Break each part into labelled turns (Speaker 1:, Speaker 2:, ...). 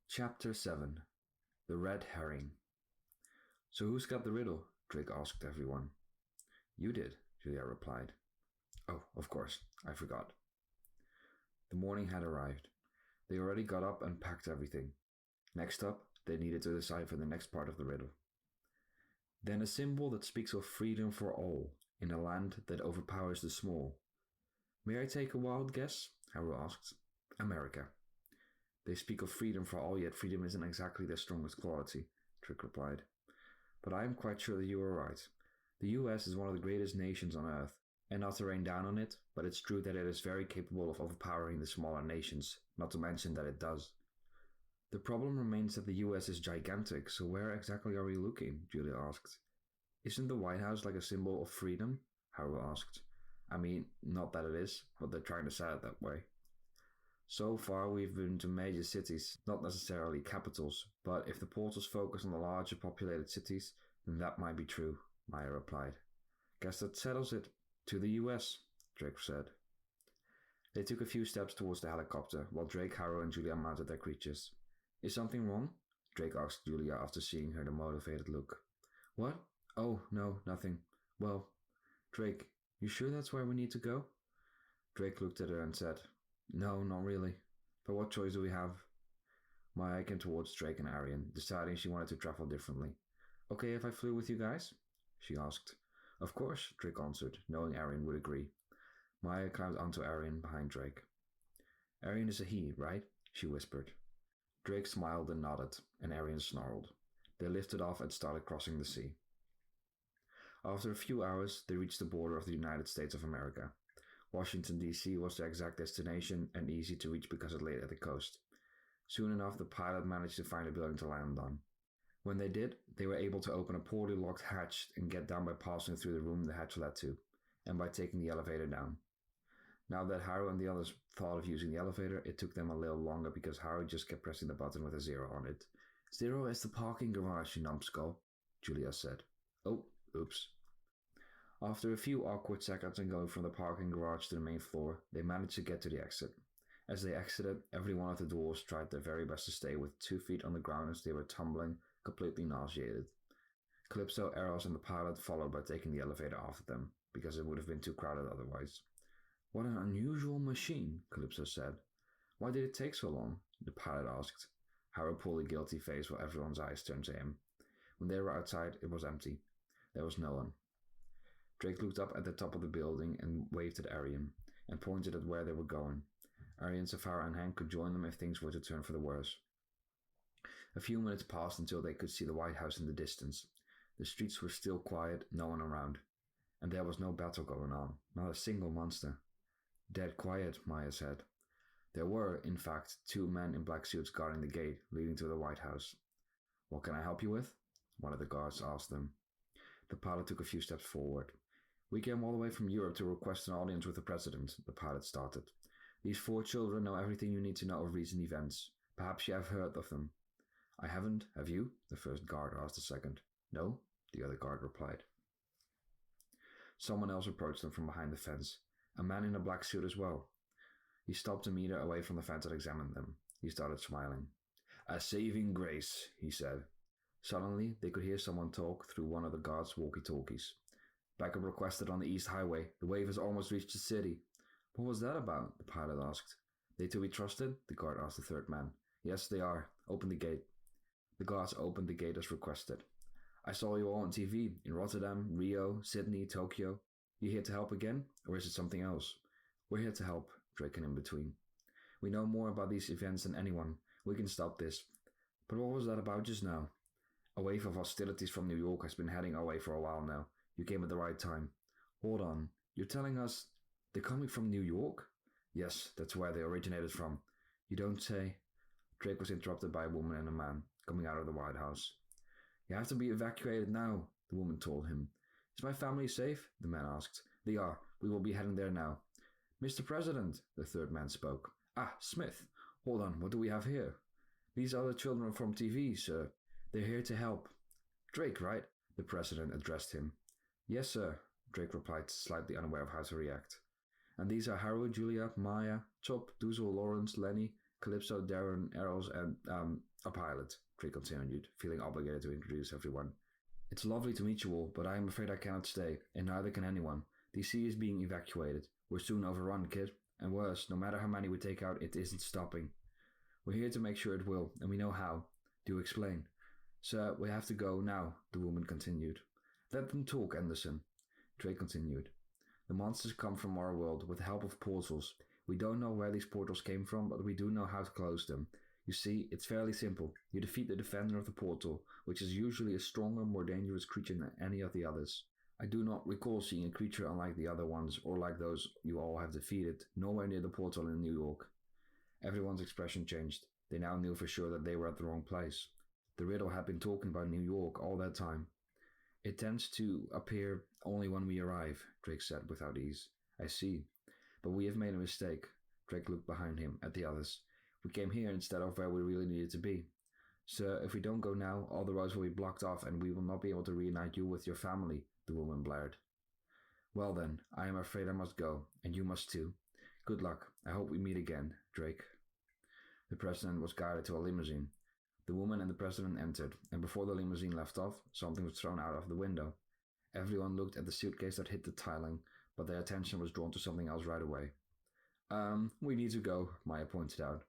Speaker 1: Chapter 7 The Red Herring. So who's got the riddle? Drake asked everyone. You did, Julia replied. Oh, of course, I forgot. The morning had arrived. They already got up and packed everything. Next up, they needed to decide for the next part of the riddle. Then a symbol that speaks of freedom for all, in a land that overpowers the small. May I take a wild guess? Harold asked. America. They speak of freedom for all, yet freedom isn't exactly their strongest quality, Drake replied. But I am quite sure that you are right. The US is one of the greatest nations on earth, and not to rain down on it, but it's true that it is very capable of overpowering the smaller nations, not to mention that it does. The problem remains that the US is gigantic, so where exactly are we looking? Julia asked. Isn't the White House like a symbol of freedom? Harold asked. I mean, not that it is, but they're trying to say it that way. So far we've been to major cities, not necessarily capitals, but if the portals focus on the larger populated cities, then that might be true, Maya replied. Guess that settles it. To the US, Drake said. They took a few steps towards the helicopter, while Drake, Harold, and Julia mounted their creatures. Is something wrong? Drake asked Julia after seeing her motivated look. What? Oh, no, nothing. Well, Drake, you sure that's where we need to go? Drake looked at her and said, No, not really. But what choice do we have? Maya came towards Drake and Arian, deciding she wanted to travel differently. Okay if I flew with you guys? She asked. Of course, Drake answered, knowing Arian would agree. Maya climbed onto Arian behind Drake. Arian is a he, right? She whispered. Drake smiled and nodded, and Arian snarled. They lifted off and started crossing the sea. After a few hours, they reached the border of the United States of America. Washington, D.C. was their exact destination and easy to reach because it lay at the coast. Soon enough, the pilot managed to find a building to land on. When they did, they were able to open a poorly locked hatch and get down by passing through the room the hatch led to, and by taking the elevator down. Now that Haru and the others thought of using the elevator, it took them a little longer because Haru just kept pressing the button with a 0 on it. 0 is the parking garage, you numbskull, Julia said. Oh, oops. After a few awkward seconds and going from the parking garage to the main floor, they managed to get to the exit. As they exited, every one of the dwarves tried their very best to stay with 2 feet on the ground as they were tumbling, completely nauseated. Calypso, Eros, and the pilot followed by taking the elevator after them, because it would have been too crowded otherwise. What an unusual machine, Calypso said. Why did it take so long? The pilot asked. Haru pulled a guilty face while everyone's eyes turned to him. When they were outside, it was empty. There was no one. Drake looked up at the top of the building and waved at Arian, and pointed at where they were going. Arian, Safara, and Hank could join them if things were to turn for the worse. A few minutes passed until they could see the White House in the distance. The streets were still quiet, no one around. And there was no battle going on, not a single monster. Dead quiet, Maya said. There were, in fact, 2 men in black suits guarding the gate leading to the White House. What can I help you with? One of the guards asked them. The pilot took a few steps forward. We came all the way from Europe to request an audience with the president, the pilot started. These 4 children know everything you need to know of recent events. Perhaps you have heard of them. I haven't, have you? The first guard asked the second. No, the other guard replied. Someone else approached them from behind the fence. A man in a black suit as well. He stopped a meter away from the fence and examined them. He started smiling. A saving grace, he said. Suddenly, they could hear someone talk through one of the guards' walkie-talkies. Backup requested on the East Highway. The wave has almost reached the city. What was that about? The pilot asked. They to be trusted? The guard asked the third man. Yes, they are. Open the gate. The guards opened the gate as requested. I saw you all on TV, in Rotterdam, Rio, Sydney, Tokyo. You here to help again? Or is it something else? We're here to help, Drake and in between. We know more about these events than anyone. We can stop this. But what was that about just now? A wave of hostilities from New York has been heading our way for a while now. You came at the right time. Hold on. You're telling us they're coming from New York? Yes, that's where they originated from. You don't say. Drake was interrupted by a woman and a man coming out of the White House. You have to be evacuated now, the woman told him. Is my family safe? The man asked. They are. We will be heading there now. Mr. President, the third man spoke. Ah, Smith. Hold on, what do we have here? These are the children from TV, sir. They're here to help. Drake, right? The president addressed him. Yes, sir, Drake replied, slightly unaware of how to react. And these are Haru, Julia, Maya, Chop, Duzel, Lawrence, Lenny, Calypso, Darren, Errol's, and a pilot, Drake continued, feeling obligated to introduce everyone. It's lovely to meet you all, but I am afraid I cannot stay, and neither can anyone. The sea is being evacuated. We're soon overrun, kid. And worse, no matter how many we take out, it isn't stopping. We're here to make sure it will, and we know how. Do explain. Sir, we have to go now, the woman continued. Let them talk, Anderson. Drake continued. The monsters come from our world with the help of portals. We don't know where these portals came from, but we do know how to close them. You see, it's fairly simple. You defeat the defender of the portal, which is usually a stronger, more dangerous creature than any of the others. I do not recall seeing a creature unlike the other ones, or like those you all have defeated, nowhere near the portal in New York. Everyone's expression changed. They now knew for sure that they were at the wrong place. The riddle had been talking about New York all that time. It tends to appear only when we arrive, Drake said without ease. I see. But we have made a mistake. Drake looked behind him at the others. We came here instead of where we really needed to be. Sir, if we don't go now, all the roads will be blocked off and we will not be able to reunite you with your family, the woman blared. Well then, I am afraid I must go, and you must too. Good luck. I hope we meet again, Drake. The president was guided to a limousine. The woman and the president entered, and before the limousine left off, something was thrown out of the window. Everyone looked at the suitcase that hit the tiling, but their attention was drawn to something else right away. We need to go, Maya pointed out.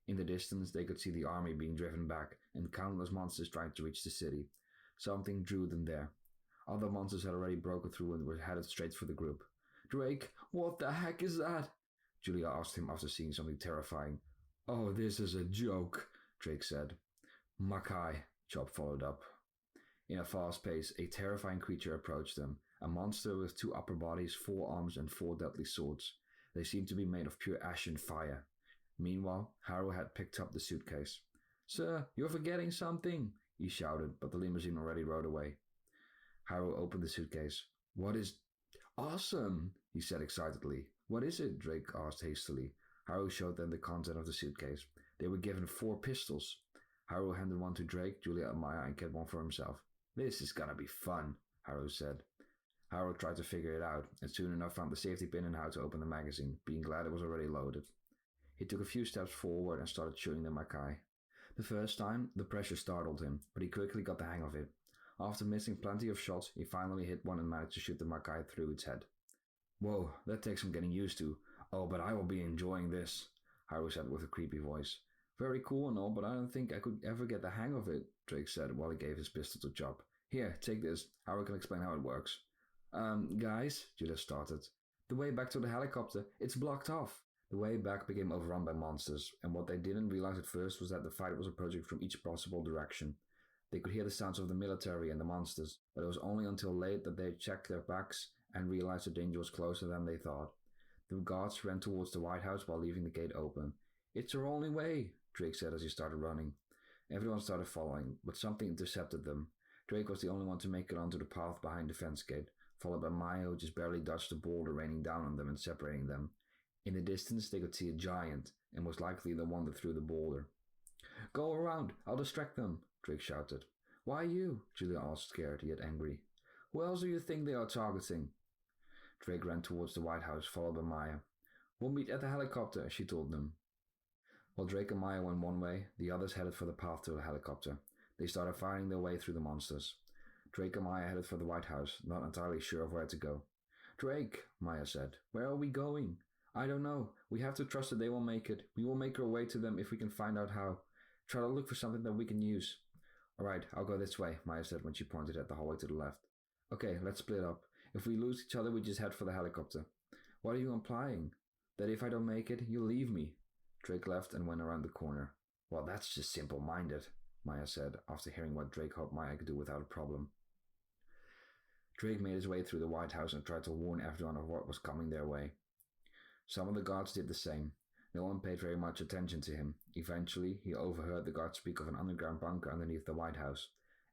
Speaker 1: In the distance, they could see the army being driven back, and countless monsters trying to reach the city. Something drew them there. Other monsters had already broken through and were headed straight for the group. Drake, what the heck is that? Julia asked him after seeing something terrifying. Oh, this is a joke, Drake said. Makai, Chop followed up. In a fast pace, a terrifying creature approached them, a monster with 2 upper bodies, 4 arms, and 4 deadly swords. They seemed to be made of pure ash and fire. Meanwhile, Haru had picked up the suitcase. Sir, you're forgetting something, he shouted, but the limousine already rode away. Haru opened the suitcase. What is... Awesome, he said excitedly. What is it? Drake asked hastily. Haru showed them the content of the suitcase. They were given 4 pistols. Haru handed one to Drake, Julia and Maya, and kept one for himself. This is gonna be fun, Haru said. Haru tried to figure it out, and soon enough found the safety pin and how to open the magazine, being glad it was already loaded. He took a few steps forward and started shooting the Makai. The first time, the pressure startled him, but he quickly got the hang of it. After missing plenty of shots, he finally hit one and managed to shoot the Makai through its head. Whoa, that takes some getting used to. Oh, but I will be enjoying this, Haru said with a creepy voice. Very cool and all, but I don't think I could ever get the hang of it, Drake said while he gave his pistol to Chop. Here, take this. Haru can explain how it works. Guys, Julia started. The way back to the helicopter, it's blocked off. The way back became overrun by monsters, and what they didn't realize at first was that the fight was approaching from each possible direction. They could hear the sounds of the military and the monsters, but it was only until late that they checked their backs and realized the danger was closer than they thought. The guards ran towards the White House while leaving the gate open. It's our only way, Drake said as he started running. Everyone started following, but something intercepted them. Drake was the only one to make it onto the path behind the fence gate, followed by Maya, who just barely dodged the boulder raining down on them and separating them. In the distance, they could see a giant, and most likely the one that threw the boulder. Go around, I'll distract them, Drake shouted. Why you? Julia asked, scared yet angry. Who else do you think they are targeting? Drake ran towards the White House, followed by Maya. We'll meet at the helicopter, she told them. While Drake and Maya went one way, the others headed for the path to the helicopter. They started firing their way through the monsters. Drake and Maya headed for the White House, not entirely sure of where to go. Drake, Maya said, where are we going? I don't know. We have to trust that they will make it. We will make our way to them if we can find out how. Try to look for something that we can use. All right, I'll go this way, Maya said when she pointed at the hallway to the left. Okay, let's split up. If we lose each other, we just head for the helicopter. What are you implying? That if I don't make it, you'll leave me? Drake left and went around the corner. Well, that's just simple-minded, Maya said, after hearing what Drake hoped Maya could do without a problem. Drake made his way through the White House and tried to warn everyone of what was coming their way. Some of the guards did the same. No one paid very much attention to him. Eventually, he overheard the guards speak of an underground bunker underneath the White House.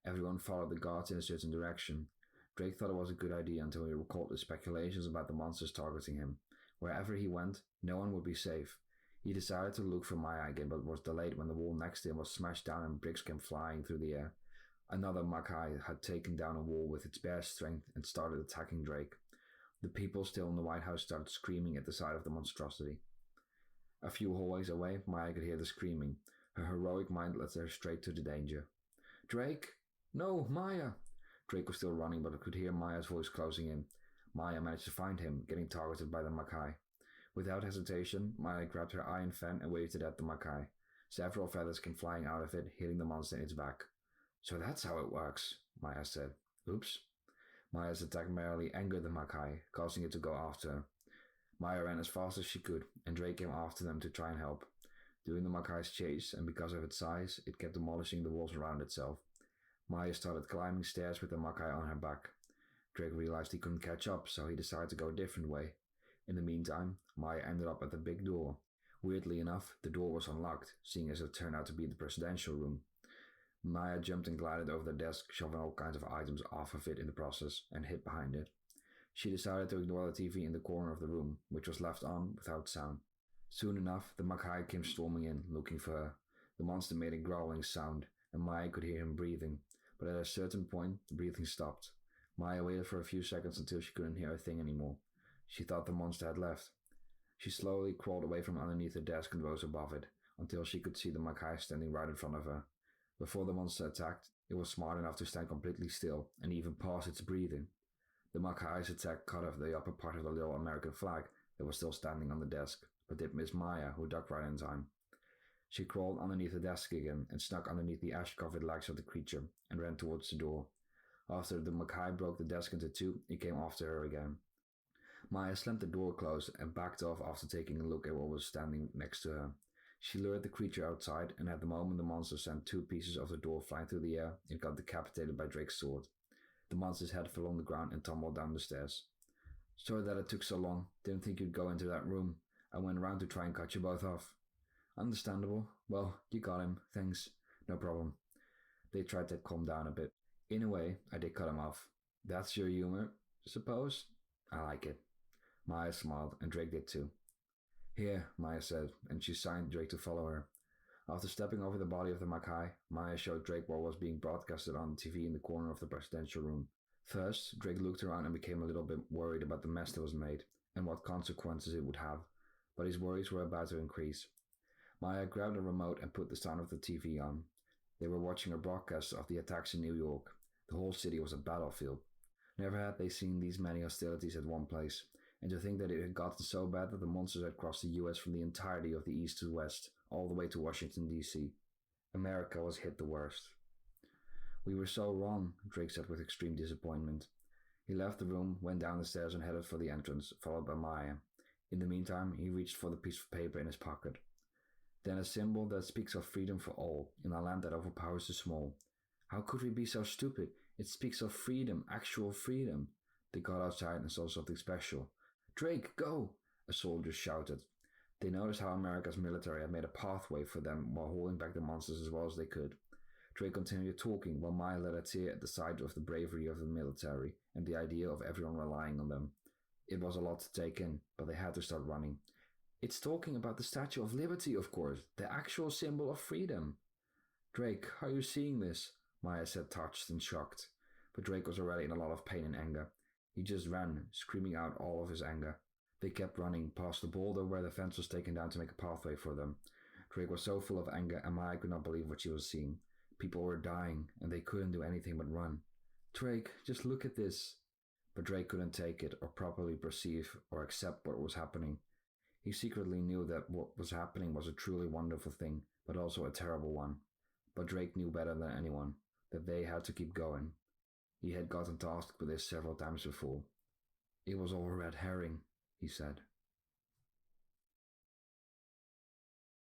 Speaker 1: Everyone followed the guards in a certain direction. Drake thought it was a good idea until he recalled the speculations about the monsters targeting him. Wherever he went, no one would be safe. He decided to look for Maya again, but was delayed when the wall next to him was smashed down and bricks came flying through the air. Another Makai had taken down a wall with its bare strength and started attacking Drake. The people still in the White House started screaming at the sight of the monstrosity. A few hallways away, Maya could hear the screaming. Her heroic mind led her straight to the danger. Drake! No, Maya! Drake was still running, but could hear Maya's voice closing in. Maya managed to find him, getting targeted by the Makai. Without hesitation, Maya grabbed her iron fan and waved it at the Makai. Several feathers came flying out of it, hitting the monster in its back. So that's how it works, Maya said. Oops. Maya's attack merely angered the Makai, causing it to go after her. Maya ran as fast as she could, and Drake came after them to try and help. During the Makai's chase, and because of its size, it kept demolishing the walls around itself. Maya started climbing stairs with the Makai on her back. Drake realized he couldn't catch up, so he decided to go a different way. In the meantime, Maya ended up at the big door. Weirdly enough, the door was unlocked, seeing as it turned out to be the presidential room. Maya jumped and glided over the desk, shoving all kinds of items off of it in the process, and hid behind it. She decided to ignore the TV in the corner of the room, which was left on without sound. Soon enough, the Makai came storming in, looking for her. The monster made a growling sound, and Maya could hear him breathing, but at a certain point, the breathing stopped. Maya waited for a few seconds until she couldn't hear a thing anymore. She thought the monster had left. She slowly crawled away from underneath the desk and rose above it, until she could see the Makai standing right in front of her. Before the monster attacked, it was smart enough to stand completely still, and even pause its breathing. The Makai's attack cut off the upper part of the little American flag that was still standing on the desk, but did miss Maya, who ducked right in time. She crawled underneath the desk again and snuck underneath the ash-covered legs of the creature and ran towards the door. After the Makai broke the desk into two, it came after her again. Maya slammed the door closed and backed off after taking a look at what was standing next to her. She lured the creature outside, and at the moment the monster sent two pieces of the door flying through the air, it got decapitated by Drake's sword. The monster's head fell on the ground and tumbled down the stairs. Sorry that it took so long. Didn't think you'd go into that room. I went around to try and cut you both off. Understandable. Well, you got him. Thanks. No problem. They tried to calm down a bit. In a way, I did cut him off. That's your humor, suppose? I like it. Maya smiled, and Drake did too. Here, Maya said, and she signed Drake to follow her. After stepping over the body of the Makai, Maya showed Drake what was being broadcasted on TV in the corner of the presidential room. First, Drake looked around and became a little bit worried about the mess that was made, and what consequences it would have, but his worries were about to increase. Maya grabbed a remote and put the sound of the TV on. They were watching a broadcast of the attacks in New York. The whole city was a battlefield. Never had they seen these many hostilities at one place, and to think that it had gotten so bad that the monsters had crossed the US from the entirety of the east to west, all the way to Washington, D.C. America was hit the worst. We were so wrong, Drake said with extreme disappointment. He left the room, went down the stairs and headed for the entrance, followed by Maya. In the meantime, he reached for the piece of paper in his pocket. Then a symbol that speaks of freedom for all, in a land that overpowers the small. How could we be so stupid? It speaks of freedom, actual freedom. They got outside and saw something special. Drake, go! A soldier shouted. They noticed how America's military had made a pathway for them while holding back the monsters as well as they could. Drake continued talking while Maya let a tear at the sight of the bravery of the military and the idea of everyone relying on them. It was a lot to take in, but they had to start running. It's talking about the Statue of Liberty, of course, the actual symbol of freedom. Drake, are you seeing this? Maya said, touched and shocked. But Drake was already in a lot of pain and anger. He just ran, screaming out all of his anger. They kept running, past the boulder where the fence was taken down to make a pathway for them. Drake was so full of anger, and Maya could not believe what she was seeing. People were dying, and they couldn't do anything but run. Drake, just look at this. But Drake couldn't take it, or properly perceive, or accept what was happening. He secretly knew that what was happening was a truly wonderful thing, but also a terrible one. But Drake knew better than anyone that they had to keep going. He had gotten tasked with this several times before. It was all a red herring, he said.